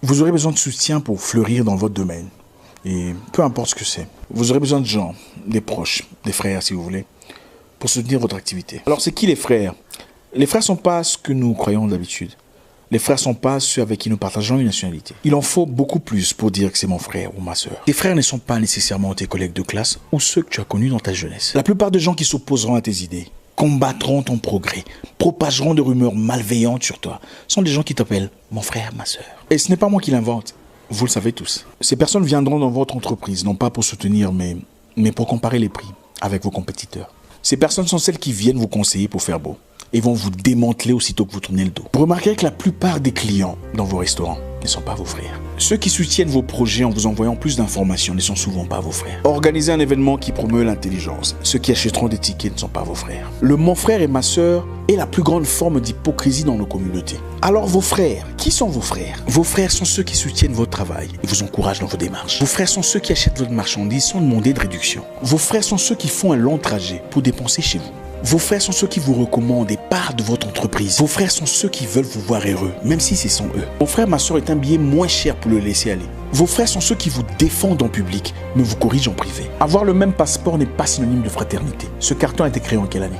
Vous aurez besoin de soutien pour fleurir dans votre domaine. Et peu importe ce que c'est. Vous aurez besoin de gens, des proches, des frères si vous voulez, pour soutenir votre activité. Alors c'est qui les frères? Les frères ne sont pas ce que nous croyons d'habitude. Les frères ne sont pas ceux avec qui nous partageons une nationalité. Il en faut beaucoup plus pour dire que c'est mon frère ou ma sœur. Tes frères ne sont pas nécessairement tes collègues de classe ou ceux que tu as connus dans ta jeunesse. La plupart des gens qui s'opposeront à tes idées, combattront ton progrès, propageront des rumeurs malveillantes sur toi, sont des gens qui t'appellent mon frère, ma sœur. Et ce n'est pas moi qui l'invente, vous le savez tous. Ces personnes viendront dans votre entreprise, non pas pour soutenir, mais pour comparer les prix avec vos compétiteurs. Ces personnes sont celles qui viennent vous conseiller pour faire beau et vont vous démanteler aussitôt que vous tournez le dos. Vous remarquerez que la plupart des clients dans vos restaurants ne sont pas vos frères. Ceux qui soutiennent vos projets en vous envoyant plus d'informations ne sont souvent pas vos frères. Organisez un événement qui promeut l'intelligence. Ceux qui achèteront des tickets ne sont pas vos frères. Le mon frère et ma sœur est la plus grande forme d'hypocrisie dans nos communautés. Alors vos frères, qui sont vos frères? Vos frères sont ceux qui soutiennent votre travail et vous encouragent dans vos démarches. Vos frères sont ceux qui achètent votre marchandise sans demander de réduction. Vos frères sont ceux qui font un long trajet pour dépenser chez vous. Vos frères sont ceux qui vous recommandent des parts de votre entreprise. Vos frères sont ceux qui veulent vous voir heureux, même si ce sont eux. Mon frère, ma soeur est un billet moins cher pour le laisser aller. Vos frères sont ceux qui vous défendent en public, mais vous corrigent en privé. Avoir le même passeport n'est pas synonyme de fraternité. Ce carton a été créé en quelle année?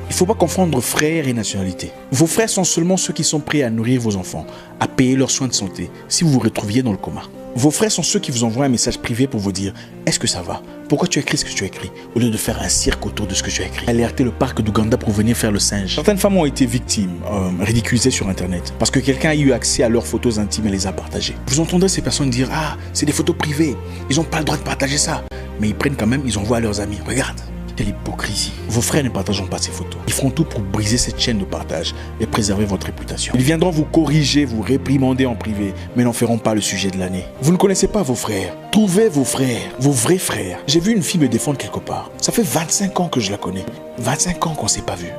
Il ne faut pas confondre frères et nationalité. Vos frères sont seulement ceux qui sont prêts à nourrir vos enfants, à payer leurs soins de santé, si vous vous retrouviez dans le coma. Vos frères sont ceux qui vous envoient un message privé pour vous dire « Est-ce que ça va? Pourquoi tu as écrit ce que tu as écrit ?» au lieu de faire un cirque autour de ce que tu as écrit. Alerter le parc d'Ouganda pour venir faire le singe. Certaines femmes ont été victimes, ridiculisées sur Internet, parce que quelqu'un a eu accès à leurs photos intimes et les a partagées. Vous entendrez ces personnes dire « Ah, c'est des photos privées, ils n'ont pas le droit de partager ça. » Mais ils prennent quand même, ils envoient à leurs amis. Regarde. Quelle hypocrisie. Vos frères ne partageront pas ces photos. Ils feront tout pour briser cette chaîne de partage et préserver votre réputation. Ils viendront vous corriger, vous réprimander en privé, mais n'en feront pas le sujet de l'année. Vous ne connaissez pas vos frères. Trouvez vos frères, vos vrais frères. J'ai vu une fille me défendre quelque part. Ça fait 25 ans que je la connais. 25 ans qu'on ne s'est pas vu.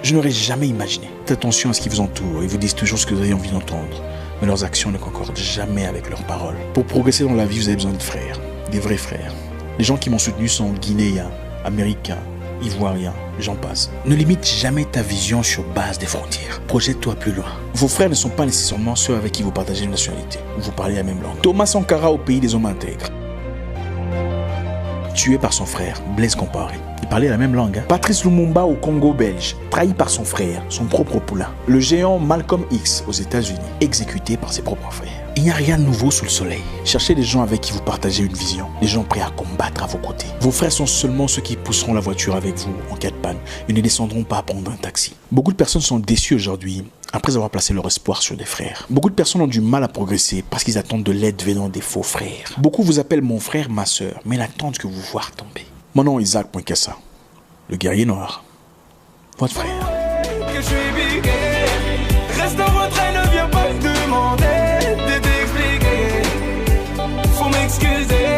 Je n'aurais jamais imaginé. Faites attention à ce qui vous entoure. Ils vous disent toujours ce que vous avez envie d'entendre. Mais leurs actions ne concordent jamais avec leurs paroles. Pour progresser dans la vie, vous avez besoin de frères. Des vrais frères. Les gens qui m'ont soutenu sont guinéens, américains, ivoiriens, j'en passe. Ne limite jamais ta vision sur base des frontières. Projette-toi plus loin. Vos frères ne sont pas nécessairement ceux avec qui vous partagez une nationalité ou vous parlez la même langue. Thomas Sankara au pays des hommes intègres. Tué par son frère, Blaise Compaoré. Il parlait la même langue. Patrice Lumumba au Congo belge, trahi par son frère, son propre poulain. Le géant Malcolm X aux États-Unis, exécuté par ses propres frères. Il n'y a rien de nouveau sous le soleil. Cherchez des gens avec qui vous partagez une vision, des gens prêts à combattre à vos côtés. Vos frères sont seulement ceux qui pousseront la voiture avec vous en cas de panne et ne descendront pas à prendre un taxi. Beaucoup de personnes sont déçues aujourd'hui après avoir placé leur espoir sur des frères. Beaucoup de personnes ont du mal à progresser parce qu'ils attendent de l'aide venant des faux frères. Beaucoup vous appellent mon frère, ma sœur, mais n'attendent que vous voir tomber. Mon nom est Isaac Poinkessa, le guerrier noir, votre frère. Que je suis bigué. Reste en retrait, ne viens pas me demander de t'expliquer. Faut m'excuser.